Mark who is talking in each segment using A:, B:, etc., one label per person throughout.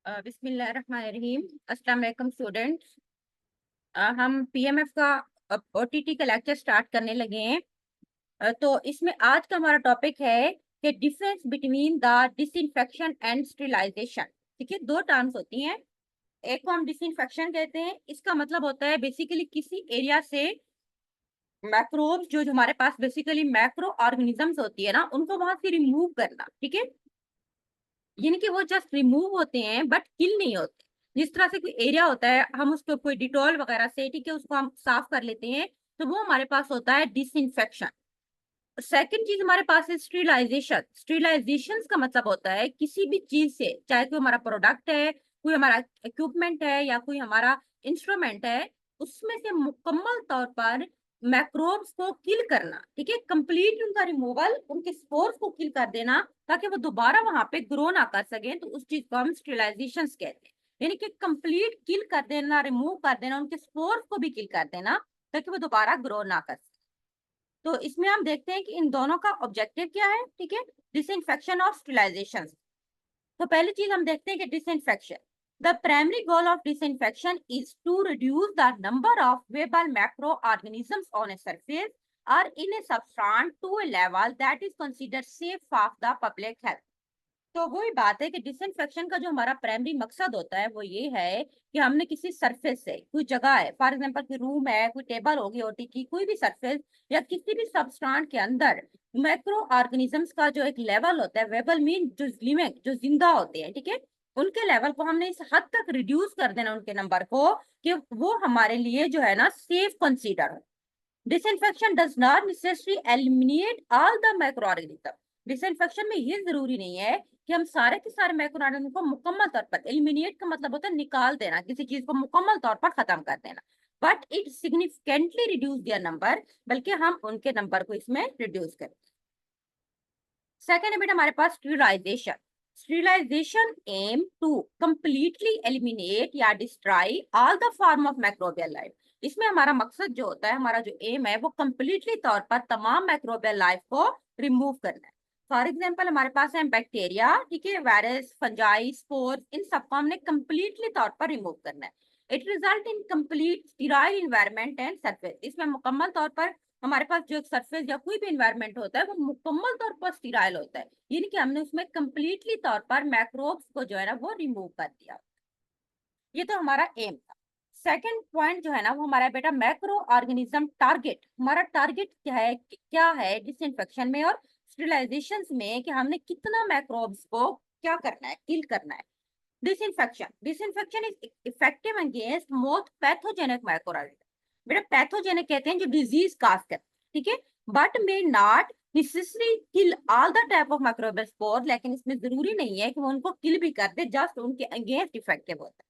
A: बिस्मिल्लाहिर्रहमानिर्रहीम। अस्सलाम वालेकुम स्टूडेंट्स। हम पीएमएफ का ओटीटी का लेक्चर स्टार्ट करने लगे हैं। तो इसमें आज का हमारा टॉपिक है कि difference between the disinfection and sterilisation. ठीक है, दो टर्म्स होती हैं। एक को हम डिसइंफेक्शन कहते हैं, इसका मतलब होता है बेसिकली किसी एरिया से मैक्रोब्स जो जो हमारे पास बेसिकली मैक्रो ऑर्गेनिजम्स होती है ना, उनको वहां से रिमूव करना। ठीक है, यानी कि वो जस्ट रिमूव होते हैं बट किल नहीं होते। जिस तरह से कोई एरिया होता है, हम उसको कोई डिटॉल वगैरह से, ठीक है, उसको हम साफ कर लेते हैं, तो वो हमारे पास होता है डिसइंफेक्शन। सेकंड चीज हमारे पास है स्टरीलाइजेशन। स्टरीलाइजेशन का मतलब होता है किसी भी चीज से, चाहे कोई हमारा प्रोडक्ट है, कोई हमारा इक्विपमेंट है, या कोई हमारा इंस्ट्रूमेंट है, उसमें से मुकम्मल तौर पर मैक्रोब्स को किल करना। ठीक है, कंप्लीट उनका रिमूवल, उनके स्पोर्स को किल कर देना, ताकि वो दोबारा वहां पे ग्रो ना कर सके, तो उस चीज को हम स्टरीलाइजेशन कहते हैं। यानी कि कंप्लीट किल कर देना, रिमूव कर देना, उनके स्पोर्स को भी किल कर देना, ताकि वो दोबारा ग्रो ना कर सके। तो इसमें हम देखते हैं कि इन दोनों का ऑब्जेक्टिव क्या है। ठीक है, डिसइंफेक्शन और स्टरलाइजेशन। तो पहली चीज हम देखते हैं कि disinfection. The primary goal of disinfection is to reduce the number of viable microorganisms on a surface or in a substance to a level that is considered safe for the public health। तो वही बात है कि disinfection का जो हमारा primary मकसद होता है वो ये है कि हमने किसी सरफेस से, कोई जगह है, फॉर एग्जांपल कोई रूम है, कोई टेबल होगी ओटी की, कोई भी सरफेस या किसी भी सबस्ट्रेट के अंदर माइक्रो ऑर्गेनिजम्स का जो एक लेवल होता है, वेबल मीन जो लिविंग, जो जिंदा होते हैं, ठीक है, उनके लेवल को हमने इस हद तक रिड्यूस कर देना, उनके नंबर को, कि वो हमारे लिए जो है ना सेफ कंसीडर हो। Disinfection does not necessary eliminate all the micro organism. Disinfection में ये जरूरी नहीं है कि हम सारे के सारे माइक्रो ऑर्गेनिज्म को मुकम्मल तौर पर, एलिमिनेट का मतलब होता है निकाल देना, किसी चीज को मुकम्मल तौर पर खत्म कर देना, but it significantly reduce their number, बल्कि हम उनके नंबर को इसमें रिड्यूस करें। सेकेंड है बेटा हमारे पास स्टरीलाइजेशन। स्टरीलाइजेशन एम टू कंप्लीटली एलिमिनेट या destroy all the form of microbial life. इसमें हमारा मकसद जो होता है, हमारा जो एम है, वो कंप्लीटली तौर पर तमाम माइक्रोबियल लाइफ को रिमूव करना है। फॉर एग्जाम्पल हमारे पास है बैक्टीरिया, ठीक है, वायरस, फंजाई, स्पोर्स, इन सबको हमने कंप्लीटली तौर पर रिमूव करना है। It result in complete sterile environment and surface. इसमें मुकम्मल तौर पर हमारे पास जो सरफेस या कोई भी इन्वायरमेंट होता है वो मुकम्मल तौर पर स्टीराइल होता है, यानी कि हमने उसमें कंप्लीटली तौर पर मैक्रोब्स को जो है ना वो रिमूव कर दिया। ये तो हमारा एम था। सेकंड पॉइंट जो है ना वो हमारा बेटा मैक्रो ऑर्गेनिज्म टारगेट। हमारा टारगेट क्या है डिसइंफेक्शन में और स्टरलाइजेशन में, कि हमने कितना मैक्रोब्स को क्या करना है, किल करना है। Disinfection is effective against most pathogenic microorganism. बेटा पैथोजेनिक कहते हैं जो डिजीज काज करते हैं, ठीक है, but may not necessary kill all the type of microbial spore. लेकिन इसमें जरूरी नहीं है कि वो उनको किल भी कर दे, जस्ट उनके अगेंस्ट इफेक्टिव होता है।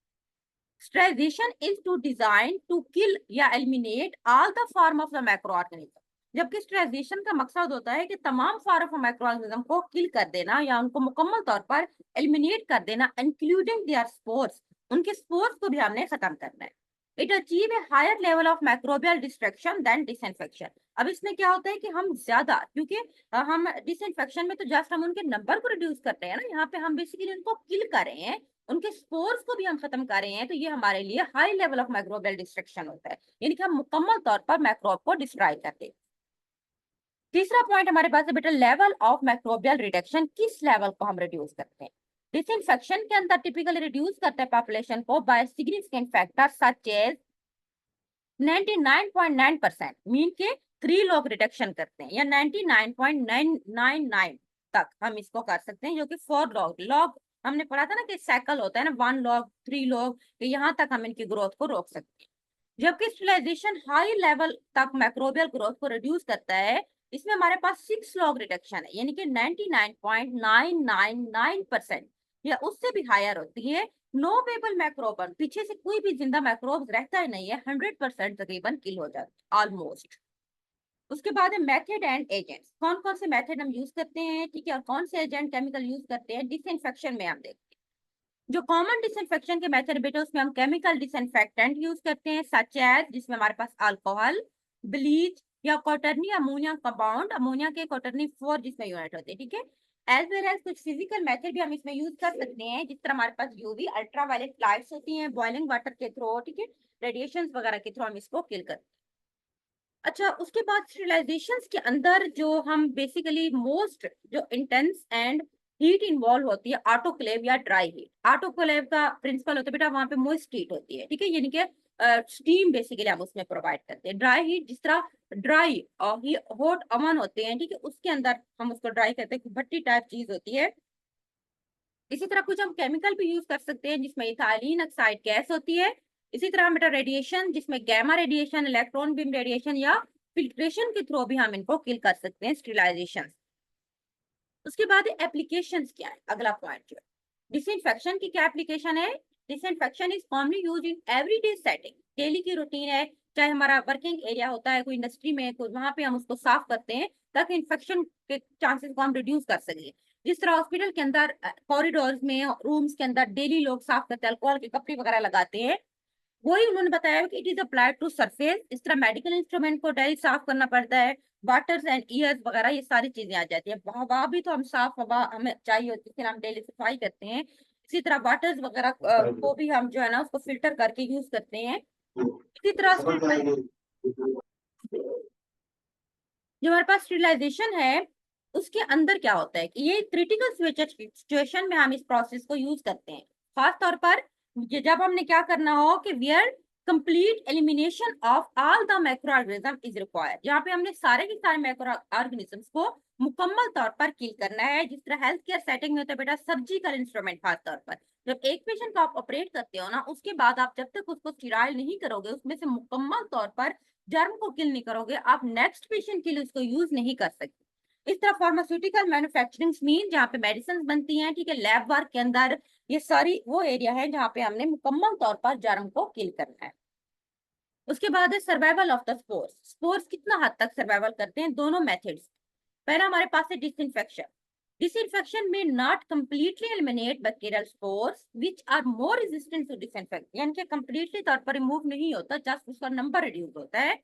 A: Sterilization is to design to kill या eliminate all the form of the microorganism. जबकि स्टरलाइजेशन का मकसद होता है कि तमाम फॉर्म ऑफ माइक्रोऑर्गेनिज्म को किल कर देना या उनको मुकम्मल तौर पर एलिमिनेट कर देना, इंक्लूडिंग देयर स्पोर्स, उनके स्पोर्स को भी हमने खत्म करना है। It achieve a higher level of microbial destruction than disinfection. अब इसमें क्या होता है कि हम ज्यादा, क्योंकि हम डिसइंफेक्शन में तो जस्ट हम उनके नंबर को रिड्यूस करते हैं ना, यहाँ पे हम बेसिकली उनको किल कर रहे हैं, उनके स्पोर्स को भी हम खत्म कर रहे हैं, तो ये हमारे लिए high level of microbial destruction होता है, यानी कि हम मुकम्मल तौर पर माइक्रोब को डिस्ट्रॉय करते हैं। तीसरा पॉइंट हमारे पास है बेटा लेवल ऑफ माइक्रोबियल रिडक्शन। किस लेवल को हम रिड्यूस करते हैं? डिसइंफेक्शन के अंदर टिपिकली रिड्यूस करते हैं पॉपुलेशन को by significant factor such as 99.9%, mean के 3 लोग रिडक्शन करते हैं, या 99.999 तक हम इसको कर सकते हैं, जो कि 4 लॉग हमने पढ़ा था ना कि साइकिल होता है ना, 1 लॉग, 3 लॉग, तो यहाँ तक हम इनकी ग्रोथ को रोक सकते हैं। जबकि स्टरलाइजेशन हाई लेवल तक माइक्रोबियल ग्रोथ को रिड्यूस करता है। इसमें हमारे पास 6 लॉग रिडक्शन है, यानी कि 99.999% या उससे भी हायर होती है। नो वेबल मैक्रोबन, पीछे से कोई भी जिंदा मैक्रोब रहता ही नहीं है, 100% तकरीबन किल हो जाता है ऑलमोस्ट। उसके बाद है मेथड एंड एजेंट्स। कौन कौन से मेथड हम यूज करते हैं, ठीक है, और कौन से एजेंट केमिकल यूज करते हैं डिसइंफेक्शन में, हम देखते हैं। जो कॉमन डिसइंफेक्शन के मेथड बेटे, उसमें हम केमिकल डिसइंफेक्टेंट यूज करते हैं, सच एज, जिसमें हमारे पास अल्कोहल, ब्लीच, या क्वार्टरनी अमोनिया कंपाउंड, अमोनिया के क्वार्टरनी 4 जिसमें यूनिट होते हैं, ठीक है। एज वेल एज कुछ फिजिकल मेथड भी हम इसमें यूज कर सकते हैं, जिस तरह हमारे पास यूवी अल्ट्रावायलेट लाइट्स होती हैं, बॉइलिंग वाटर के थ्रू, ठीक है, रेडिएशन वगैरह के थ्रू हम इसको किल करते हैं। अच्छा, उसके बाद स्टेरिलाइजेशंस के अंदर जो हम बेसिकली मोस्ट जो इंटेंस एंड हीट इन्वॉल्व होती है, ऑटोक्लेव या ड्राई हीट। ऑटोक्लेव का प्रिंसिपल होता है बेटा, वहां पे मोइस्ट हीट होती है, ठीक है, यानी कि स्टीम बेसिकली हम उसमें प्रोवाइड करते हैं। ड्राई हीट जिस तरह ड्राई और हॉट अवन होते हैं, ठीक है, उसके अंदर हम उसको ड्राई करते हैं, भट्टी टाइप चीज होती है। इसी तरह कुछ हम केमिकल भी यूज कर सकते हैं जिसमें इथाइलिन ऑक्साइड गैस होती है। इसी तरह बेटा रेडिएशन, जिसमें gamma radiation, electron beam radiation या फिल्ट्रेशन के थ्रू भी हम इनको किल कर सकते हैं, स्टेरिलाइजेशन। उसके बाद एप्लीकेशंस क्या है, अगला पॉइंट जो है डिसइंफेक्शन की क्या एप्लीकेशन है। Disinfection is commonly used in everyday setting, daily की रूटीन है, चाहे हमारा वर्किंग एरिया होता है कोई इंडस्ट्री में, कोई वहां पे हम उसको साफ करते हैं ताकि इन्फेक्शन के चांसेस को हम रिड्यूस कर सकें। जिस तरह हॉस्पिटल के अंदर कॉरिडोर्स में, रूम्स के अंदर डेली लोग साफ करते हैं, अल्कोहल के कपड़े वगैरह लगाते हैं, वही उन्होंने बताया कि it is applied to surface. इस तरह मेडिकल इंस्ट्रूमेंट को डेली साफ करना पड़ता है, वाटर्स एंड ईयर्स वगैरह ये सारी चीजें आ जाती है। हवा भी तो हम साफ हवा हमें चाहिए होती है, फिर हम डेली सफाई करते हैं। इसी तरह वाटर्स वगैरह को भी हम जो है ना उसको फिल्टर करके यूज करते हैं। इसी तरह जो हमारे पास स्टेरिलाइजेशन है उसके अंदर क्या होता है कि ये क्रिटिकल सिचुएशन में हम इस प्रोसेस को यूज करते हैं। खास तौर पर जब हमने क्या करना हो कि where complete elimination of all the macro organism is required, जहाँ पे हमने सारे के सारे मैक्रो ऑर्गेनिजम्स को मुकम्मल तौर पर किल करना है। जिस तरह हेल्थ केयर सेटिंग में होता है बेटा सर्जिकल इंस्ट्रूमेंट, खास तौर पर जब एक पेशेंट को आप ऑपरेट करते हो ना, उसके बाद आप जब तक उसको स्टीराइल नहीं करोगे, उसमें से मुकम्मल तौर पर जर्म को किल नहीं करोगे, आप नेक्स्ट पेशेंट के लिए उसको यूज नहीं कर सकते। इस तरह फार्मास्यूटिकल मैन्युफैक्चरिंग मीन जहाँ पे मेडिसिन बनती हैं, ठीक है, लैब वर्क के अंदर ये सारी वो एरिया है जहाँ पे हमने मुकम्मल तौर पर जर्म को किल करना है। उसके बाद है survival of the spores. Spores कितना हद तक सर्वाइवल करते हैं, दोनों मेथड्स। पहला हमारे पास है डिसइंफेक्शन। डिसइंफेक्शन में not completely eliminate bacterial spores which are more resistant to disinfect, यानी कि कंप्लीटली तौर पर रिमूव नहीं होता, जस्ट उसका नंबर रिड्यूस होता है।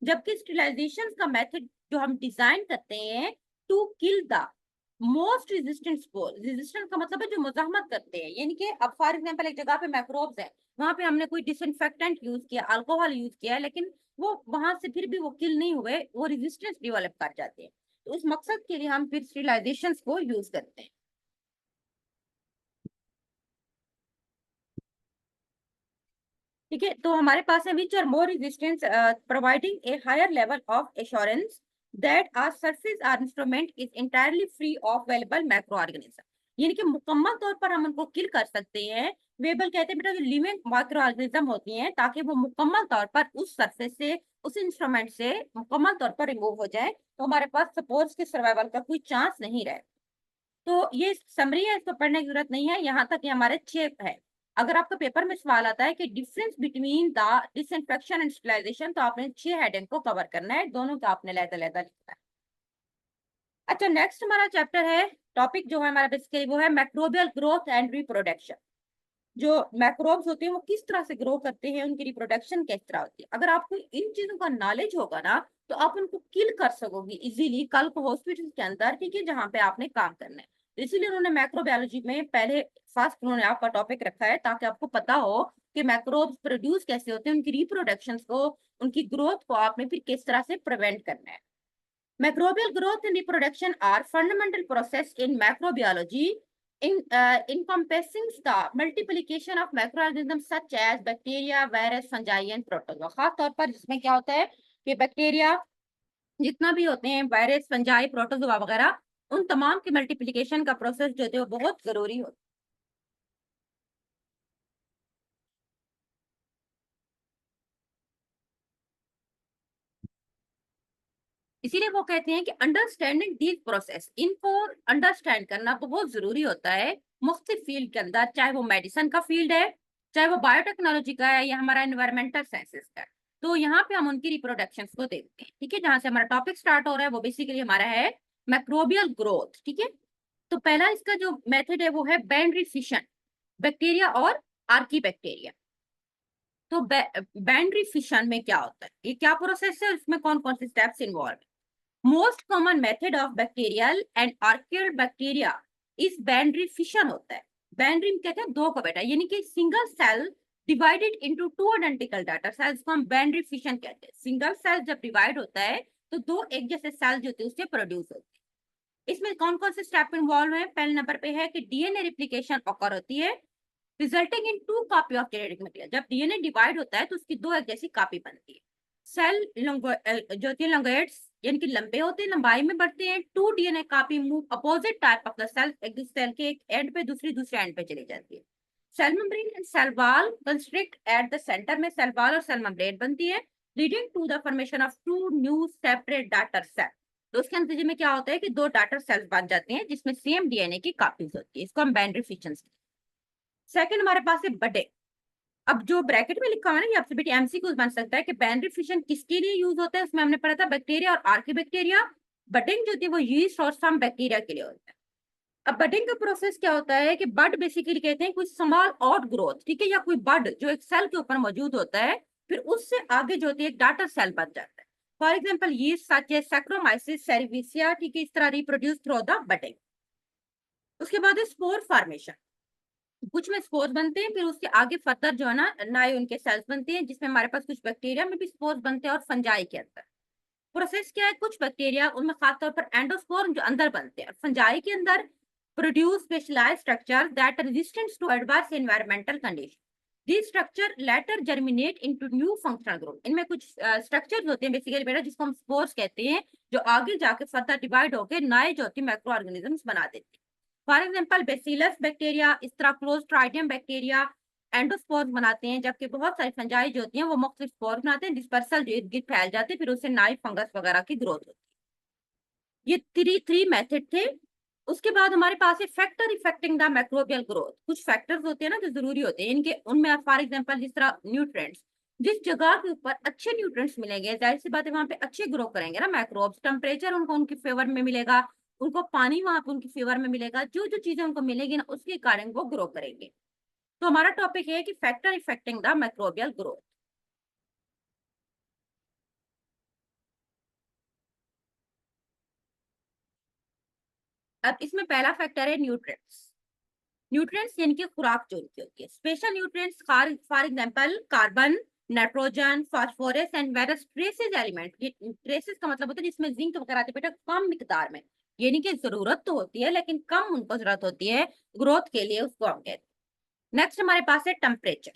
A: जबकि स्टेरिलाइजेशन का मेथड जो हम डिजाइन करते हैं to kill the most resistant spore, resistant का मतलब है जो मुजाहमत करते हैं, यानी कि अब फॉर एग्जांपल एक जगह पे माइक्रोब्स है, वहां पे हमने कोई डिसइंफेक्टेंट यूज किया, अल्कोहल यूज किया है, लेकिन वो वहां से फिर भी वो किल नहीं हुए, वो रेजिस्टेंस डेवलप कर जाते हैं। तो उस मकसद के लिए हम फिर स्टेरिलाइजेशन को यूज करते हैं। ठीक है, तो हमारे पास है which are more resistance providing a higher level of assurance that our surface or instrument is entirely free of viable microorganism, यानी कि मुकम्मल तौर पर हम उनको किल कर सकते हैं। वेबल कहते हैं बेटा जो लिविंग माइक्रो ऑर्गेनिज्म होती हैं, ताकि वो मुकम्मल तौर पर उस सरफेस से, उस इंस्ट्रूमेंट से मुकम्मल तौर पर रिमूव हो जाए, तो हमारे पास सपोर्स के सर्वाइवल का कोई चांस नहीं रहे। तो ये समरी है, इसको पढ़ने की जरूरत नहीं है, यहाँ तक ये हमारे 6 है। अगर आपका पेपर में सवाल आता है कि difference between the disinfection and sterilisation, तो आपने 6 हेडिंग को कवर करना है, दोनों का आपने लहदा लिखना है। अच्छा, नेक्स्ट हमारा चैप्टर है, टॉपिक जो है हमारा बेसिकली वो है मैक्रोबियल ग्रोथ एंड रिप्रोडक्शन। जो मैक्रोब्स होते हैं वो किस तरह से ग्रो करते हैं, उनकी रिप्रोडक्शन किस तरह होती है। अगर आपको इन चीजों का नॉलेज होगा ना, तो आप उनको किल कर सकोगे इजीली कल को हॉस्पिटल के अंदर, ठीक है, जहाँ पे आपने काम करना है। तो इसीलिए उन्होंने मैक्रोबायोलॉजी में पहले फर्स्ट उन्होंने आपका टॉपिक रखा है, ताकि आपको पता हो कि मैक्रोब्स प्रोड्यूस कैसे होते हैं, उनकी रिप्रोडक्शन को, उनकी ग्रोथ को आपने फिर किस तरह से प्रिवेंट करना है। Microbial growth and reproduction are fundamental process in macrobiology, encompassing the multiplication of microorganisms such as bacteria, virus, fungi and protozoa। खास तौर पर जिसमें क्या होता है कि बैक्टीरिया जितना भी होते हैं, वायरस, फंजाई, प्रोटोजोआ वगैरह, उन तमाम की मल्टीप्लिकेशन का प्रोसेस जो है वो बहुत जरूरी होता है। इसीलिए वो कहते हैं कि अंडरस्टैंडिंग दीज प्रोसेस, इनको अंडरस्टैंड करना बहुत जरूरी होता है मुख्तलिफ फील्ड के अंदर, चाहे वो मेडिसिन का फील्ड है, चाहे वो बायोटेक्नोलॉजी का है, या हमारा एनवायरमेंटल साइंसेस का है। तो यहाँ पे हम उनकी रिप्रोडक्शन को देखते हैं, ठीक है। जहां से हमारा टॉपिक स्टार्ट हो रहा है वो बेसिकली हमारा है मैक्रोबियल ग्रोथ, ठीक है। तो पहला इसका जो मेथड है वो है बाइंड्री फिशन, बैक्टीरिया और आर्की बैक्टीरिया। तो बाइनरी फिशन में क्या होता है, ये क्या प्रोसेस है, इसमें कौन कौन से स्टेप्स इन्वॉल्व है। Most common method of bacterial and archaeal bacteria is binary fission होता है। बाइनरी कहते हैं दो का बेटा, यानी कि single cell divided into two identical daughter cells को हम बाइनरी फिशन कहते हैं। सिंगल सेल जब डिवाइड होता है तो दो एक जैसे सेल जो होते हैं उससे प्रोड्यूस होते हैं। इसमें कौन कौन से स्टेप इन्वॉल्व है, पहले नंबर पे है कि डीएनए रिप्लिकेशन ऑकर होती है resulting in two copy of genetic material. जब डीएनए डिवाइड होता है तो उसकी दो एक जैसी कॉपी बनती है। सेल जो होती है लॉन्गोइड्स यानी कि लंबे होते हैं, लंबाई में बढ़ते हैं। Two DNA copy move opposite type of the cell, एक सेल के एक एंड पे दूसरे एंड पे चली जाती है। Cell membrane and cell wall constrict at the centre में सेल वॉल और सेल मेम्ब्रेन बनती है leading to the formation of two new separate daughter cell. तो उसके नतीजे में क्या होता है कि दो डाटर सेल्स बन जाते हैं जिसमें सेम डीएनए की कॉपीज होती है। इसको हम बाइनरी फिशन। सेकंड हमारे पास है बटे। अब जो ब्रैकेट में लिखा हुआ है ना, ये आपसे बेटी एमसीक्यूज बन सकता है कि बाइनरी फिशन किसके लिए यूज होता है। उसमें हमने पढ़ा था बैक्टीरिया और आर्किबैक्टीरिया। बडिंग जो होती है वो यीस्ट और सम बैक्टीरिया के लिए होता है। अब बडिंग का प्रोसेस क्या होता है कि बड बेसिकली कहते हैं कोई स्मॉल ऑड ग्रोथ, ठीक है, या कोई बड जो एक सेल के ऊपर मौजूद होता है, फिर उससे आगे जो होती है एक डाटर सेल बन जाता है। For example yeast such as Saccharomyces cerevisiae, ठीक है, इस तरह रिप्रोड्यूस थ्रू द बडिंग। उसके बाद है स्पोर फॉर्मेशन। कुछ में स्पोर्स बनते हैं, फिर उसके आगे फर्दर जो है ना नए उनके सेल्स बनते हैं जिसमें हमारे पास कुछ बैक्टीरिया में भी स्पोर्स बनते हैं और फंजाई के अंदर। प्रोसेस क्या है, कुछ बैक्टीरिया उनमें खासतौर पर एंडोस्पोर जो अंदर बनते हैं, फंजाई के अंदर produce specialised structure that resistant to adverse environmental condition. This structure later germinate into new functional group. इनमें कुछ स्ट्रक्चर्स होते हैं बेसिकली बेटा जिसको हम स्पोर्स कहते हैं, जो आगे जाके फर्दर डिवाइड होकर नए जो होती है माइक्रो ऑर्गेनिजम्स बना देते हैं। फॉर एग्जाम्पल बेसिलस बैक्टीरिया, इस तरह क्लोस्ट्राइडियम बैक्टीरिया एंडोस्पोर्स बनाते हैं, जबकि बहुत सारी फंजाई जो होती हैं वो मुख्तलिफ स्पोर बनाते हैं डिस्पर्सल जो इर्द गिर्द फैल जाते हैं, फिर उससे नए फंगस वगैरह की ग्रोथ होती है। ये थ्री मेथड थे। उसके बाद हमारे पास है factor affecting the microbial growth. कुछ फैक्टर्स होते हैं ना जो जरूरी होते हैं इनके, उनमें फॉर एग्जांपल जिस तरह न्यूट्रिएंट्स, जिस जगह के ऊपर अच्छे न्यूट्रिएंट्स मिलेंगे जाहिर सी बात है वहां पे अच्छे ग्रो करेंगे ना माइक्रोब्स। टेम्परेचर उनको उनके फेवर में मिलेगा, उनको पानी वहां पे उनके फेवर में मिलेगा, जो जो चीजें उनको मिलेगी ना उसके कारण वो ग्रो करेंगे। तो हमारा टॉपिक है कि factor affecting the microbial growth. अब इसमें पहला फैक्टर है न्यूट्रिएंट्स। न्यूट्रिएंट्स यानी कि खुराक जो उनकी होती है। Special nutrients for example carbon, nitrogen, phosphorus and various traces element. ये ट्रेसेस का मतलब होता है जिसमें जिंक वगैरह आते हैं बेटा कम मिकदार में, यानी कि जरूरत तो होती है लेकिन कम उनको जरूरत होती है ग्रोथ के लिए, उसको हम कहते हैं। नेक्स्ट हमारे पास है temperature.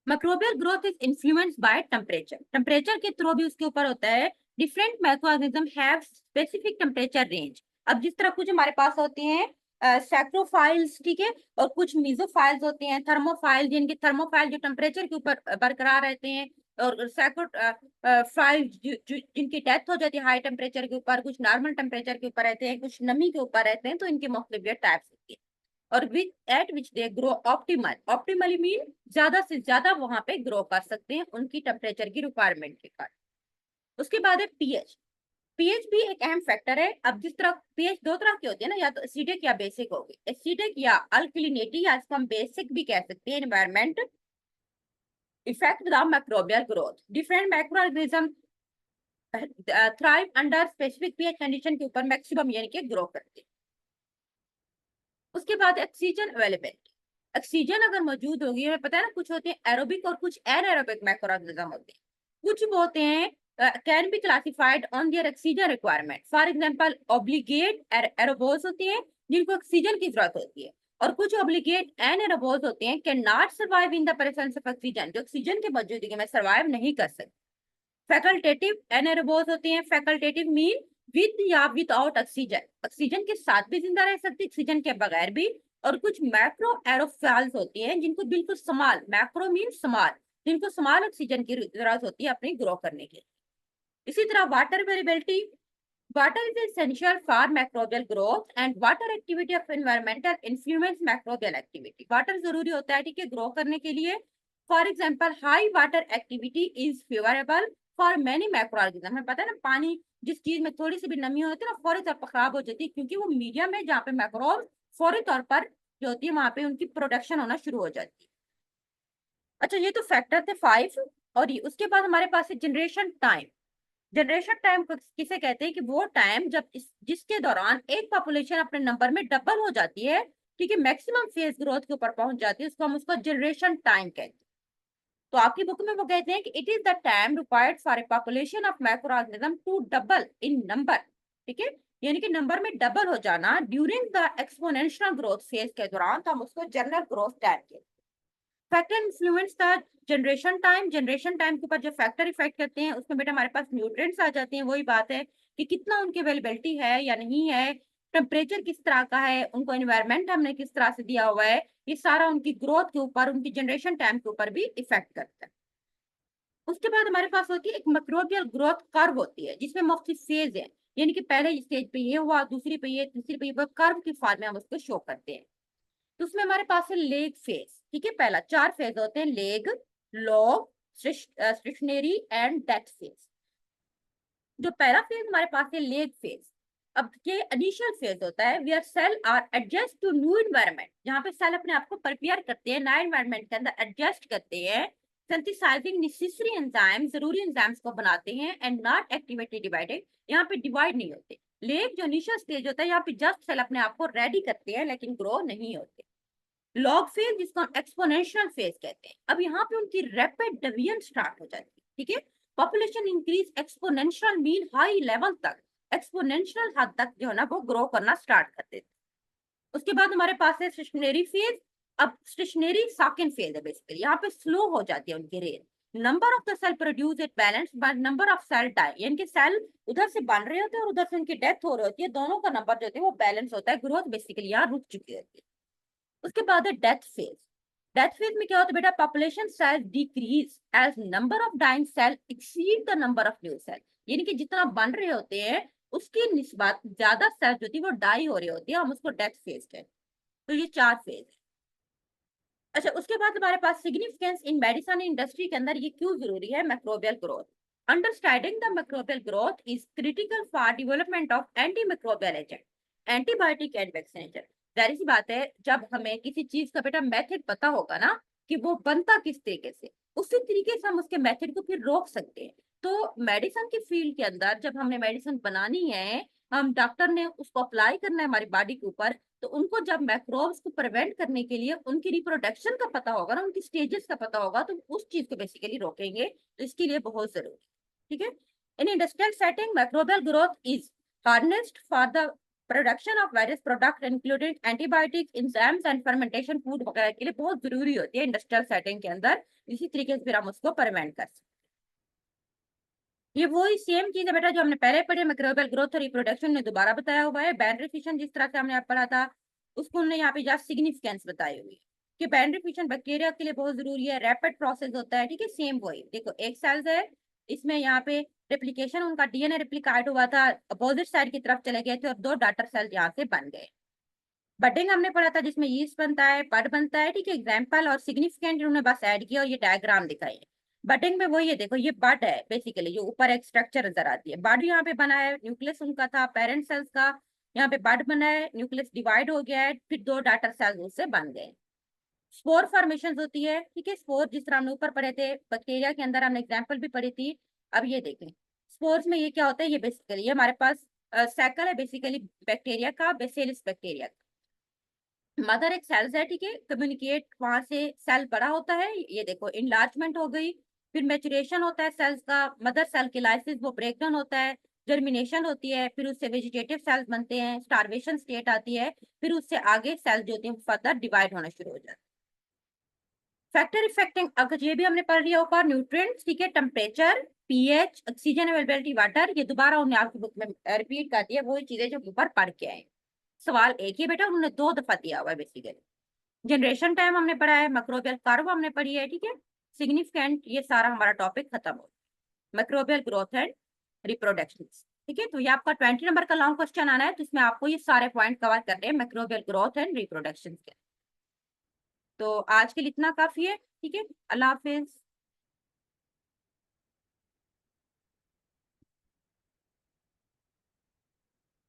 A: Microbial growth is influenced by temperature. Temperature के थ्रू भी उसके ऊपर होता है। Different microorganism have specific temperature range. अब जिस तरह कुछ हमारे पास होते हैं सैक्रोफाइल्स, ठीक है, और कुछ मीजोफाइल्स होते हैं, थर्मोफाइल, जिनके थर्मोफाइल जो टेम्परेचर के ऊपर बरकरार रहते हैं, और सैक्रोफाइल जिनकी डेथ हो जाती है हाई टेम्परेचर के ऊपर, कुछ नॉर्मल टेम्परेचर के ऊपर रहते हैं, कुछ नमी के ऊपर रहते हैं, तो इनके मुख्तलिफ टाइप्स होती है। और which at which they grow optimal, optimally mean ज्यादा से ज्यादा वहां पे ग्रो कर सकते हैं उनकी टेम्परेचर की रिक्वायरमेंट के कारण। उसके बाद है पीएच। पीएच भी एक अहम फैक्टर है। अब जिस तरह पीएच दो तरह की होती है ना, या तो एसिडिक या बेसिक होगी। एसिडिक या अल्कलिनिटी, या इसको हम बेसिक भी कह सकते हैं। Environment effect the microbial growth. Different microorganism thrive under specific pH condition के ऊपर मैक्सिमम यानी कि ग्रो करते हैं। उसके बाद ऑक्सीजन अवेलेबिलिटी। ऑक्सीजन अगर मौजूद होगी, हमें पता है ना कुछ होते हैं एरोबिक और कुछ एनारोबिक माइक्रोऑर्गेनिज्म होते हैं। कुछ वो होते हैं can be classified on their oxygen requirement. For example obligate aerobes होते हैं जिनको ऑक्सीजन की जरूरत होती है, और कुछ ऑब्लिगेट एनारोबोस होते हैं can not survive in the presence of oxygen, जो ऑक्सीजन की मौजूदगी में सर्वाइव नहीं कर सकते। फैकल्टेटिव एनारोबोस होते हैं। फैकल्टेटिव मीन विद या विदाउट ऑक्सीजन, ऑक्सीजन के साथ भी जिंदा रह सकती है, ऑक्सीजन के बगैर भी। और कुछ मैक्रो एरोफाइल्स होती हैं जिनको बिल्कुल स्मॉल, मैक्रो मीन स्मॉल, जिनको स्मॉल ऑक्सीजन की जरूरत होती है अपनी ग्रो करने के लिए। इसी तरह water availability. Water is essential for microbial growth and water activity of environmental influence microbial activity. Water जरूरी होता है ठीक है ग्रो करने के लिए। For example high water activity is favourable for many microorganism. हमें पता है ना पानी जिस चीज में थोड़ी सी भी नमी होती है ना फौरी तौर पर खराब हो जाती है, क्योंकि वो मीडियम है जहाँ पे माइक्रोब फौरी तौर पर जो होती है वहां पे उनकी प्रोडक्शन होना शुरू हो जाती है। अच्छा, ये तो फैक्टर थे 5। और ये उसके बाद हमारे पास है जनरेशन टाइम। जनरेशन टाइम किसे कहते हैं कि वो टाइम जब जिसके दौरान एक पॉपुलेशन अपने नंबर में डबल हो जाती है, ठीक है, मैक्सिमम फेज ग्रोथ के ऊपर पहुंच जाती है, उसको हम उसको जनरेशन टाइम कहते हैं। तो आपकी बुक में वो कहते हैं कि it is the time required for a population of microorganism to double in number. ठीक है, यानी कि नंबर में डबल हो जाना during the exponential growth phase के दौरान, तो हम उसको जनरल ग्रोथ टाइम कहते हैं। Factor influence the generation time. Generation time के ऊपर जो फैक्टर इफेक्ट करते हैं उसमें बेटा हमारे पास न्यूट्रिएंट्स आ जाते हैं। वही बात है कि कितना उनकी अवेलेबिलिटी है या नहीं है, टेम्परेचर किस तरह का है, उनको एनवायरमेंट हमने किस तरह से दिया हुआ है, ये सारा उनकी ग्रोथ के ऊपर, उनकी जनरेशन टाइम के ऊपर भी इफेक्ट करता है। उसके बाद हमारे पास होती है एक मैक्रोबियल ग्रोथ कर्व होती है, जिसमें मुख्तलिफ फेज है, यानी कि पहले स्टेज पे ये हुआ, दूसरी पे ये, तीसरी पे ये, कर्व की फॉर्म में हम उसको शो करते हैं। तो उसमें हमारे पास है लेग फेज। ठीक है, पहला 4 फेज होते हैं, lag, log, stationary and death phase. जो पहला फेज हमारे पास है लेग फेज। अब ये इनिशियल फेज होता है where cell are adjust to new environment, जहाँ पे सेल अपने आप को प्रिपेयर करते हैं, नए एनवायरनमेंट के अंदर एडजस्ट करते हैं, सिंथेसाइजिंग नेसेसरी एंजाइम, जरूरी एंजाइम्स को बनाते हैं, एंड नॉट एक्टिवेटली डिवाइडेड, यहाँ पे डिवाइड नहीं होते। लेग जो इनिशियल स्टेज होता है, यहाँ पे जस्ट सेल अपने आप को रेडी करते हैं लेकिन ग्रो नहीं होते। लॉग फेज जिसको हम एक्सपोनेंशियल फेज कहते हैं, अब यहाँ पे उनकी रैपिड डेविएशन स्टार्ट हो जाती है। ठीक है, population increase exponential mean high level तक, एक्सपोनेंशियल हद तक जो है ना वो ग्रो करना स्टार्ट कर देते हैं। उसके बाद हमारे पास है स्टेशनरी फेज। अब स्टेशनरी सेकंड फेज है, बेसिकली यहाँ पे स्लो हो जाती है उनकी rate. Number of the cell produce it balance by number of cell die, यानी कि सेल उधर से बन रहे होते हैं और उधर से उनकी डेथ हो रही होती है, दोनों का नंबर जो होता है वो बैलेंस होता है, ग्रोथ बेसिकली यहाँ रुक चुकी होती है। उसके बाद है डेथ फेज। डेथ फेज में क्या होता है बेटा, population size decrease as number of dying cell exceed the number of new cell, यानी कि जितना बन रहे होते हैं उसकी निस्बत ज्यादा सेल जो थी वो डाई हो रही होती है, हम उसको डेथ फेज कहते हैं। तो ये 4 फेज है। अच्छा, उसके बाद हमारे पास सिग्निफिकेंस इन मेडिसिन इंडस्ट्री के अंदर ये क्यों जरूरी है, microbial growth. Understanding the microbial growth is critical for development of anti microbial agent, antibiotic and vaccination. जाहिर सी बात है, जब हमें किसी चीज का बेटा मेथड पता होगा ना कि वो बनता किस तरीके से, उसी तरीके से हम उसके मेथड को फिर रोक सकते हैं। तो मेडिसिन की फील्ड के अंदर जब हमने मेडिसिन बनानी है, हम डॉक्टर ने उसको अप्लाई करना है हमारी बॉडी के ऊपर, तो उनको जब मैक्रोब्स को प्रिवेंट करने के लिए उनकी रिप्रोडक्शन का पता होगा ना, उनकी स्टेजेस का पता होगा, तो उस चीज को बेसिकली रोकेंगे। तो इसके लिए बहुत जरूरी। ठीक है, in industrial setting microbial growth is harnessed for the production of various product including antibiotics, enzymes and fermentation, food वगैरह के लिए बहुत जरूरी होती है इंडस्ट्रियल सेटिंग के अंदर। इसी तरीके से फिर हम उसको प्रिवेंट कर सकते हैं। ये वही सेम चीज है बेटा जो हमने पहले पढ़ी, मैक्रोबियल ग्रोथ और रिप्रोडक्शन ने दोबारा बताया हुआ है। बाइनरी फिशन जिस तरह से हमने आप पढ़ा था, उसको हमने यहाँ पे जस्ट सिग्निफिकेंस बताई हुई है कि बाइनरी फिशन बैक्टीरिया के लिए बहुत जरूरी है, रैपिड प्रोसेस होता है। ठीक है, सेम वही देखो, एक सेल्स है, इसमें यहाँ पे रेप्लिकेशन, उनका डीएनए रेप्लिकेट हुआ था, अपोजिट साइड की तरफ चले गए थे और 2 डॉटर सेल्स यहाँ से बन गए। बडिंग हमने पढ़ा था जिसमें यीस्ट बनता है, बड बनता है। ठीक है, एग्जाम्पल और सिग्निफिकेंट उन्होंने बस ऐड किया और ये डायग्राम दिखाई है। बडिंग में वही है, देखो ये बड है बेसिकली, जो ऊपर एक स्ट्रक्चर नजर आती है, बड यहाँ पे बना है, न्यूक्लियस उनका था पेरेंट सेल्स का, यहाँ पे बड बना है, न्यूक्लियस डिवाइड हो गया है, फिर 2 डॉटर सेल्स उससे बन गए। स्पोर फॉर्मेशन होती है। ठीक है, स्पोर जिस तरह हमने ऊपर पढ़े थे बैक्टीरिया के अंदर, हमने एग्जाम्पल भी पढ़ी थी। अब ये देखें स्पोर्स में ये क्या होता है, ये बेसिकली ये हमारे पास साइकिल है बेसिकली बैक्टीरिया का, बेसिलस बैक्टीरिया। मदर एक सेल्स है, ठीक है, कम्युनिकेट वहां से सेल बड़ा होता है, ये देखो इनलार्जमेंट हो गई, फिर मेचुरेशन होता है सेल्स का, मदर सेल की लाइसिस वो ब्रेकडाउन होता है, जर्मिनेशन होती है, फिर उससे वेजिटेटिव सेल्स बनते हैं, स्टार्वेशन स्टेट आती है, फिर उससे आगे सेल्स जो होती हैं फर्दर डिवाइड होना शुरू हो जाते हैं। फैक्टर इफेक्टिंग, अगर ये भी हमने पढ़ लिया ऊपर, न्यूट्रिएंट्स, ठीक है, temperature, pH, oxygen availability, water, ये दोबारा उन्होंने आपकी बुक में रिपीट कर दिया, वही चीजें जो ऊपर पढ़ के आए। सवाल एक ही बेटा, उन्होंने 2 दफा दिया हुआ है बेसिकली। जनरेशन टाइम हमने पढ़ा है, मैक्रोबियल कर्व हमने पढ़ी है। ठीक है, सिग्निफिकेंट, ये सारा हमारा टॉपिक खत्म हो, मैक्रोबियल ग्रोथ एंड रिप्रोडक्शन। ठीक है, तो ये आपका 20 नंबर का लॉन्ग क्वेश्चन आना है, तो इसमें आपको ये सारे पॉइंट कवर करने हैं मैक्रोबियल ग्रोथ एंड रिप्रोडक्शन के। तो आज के लिए इतना काफी है। ठीक है, अल्लाह हाफिज।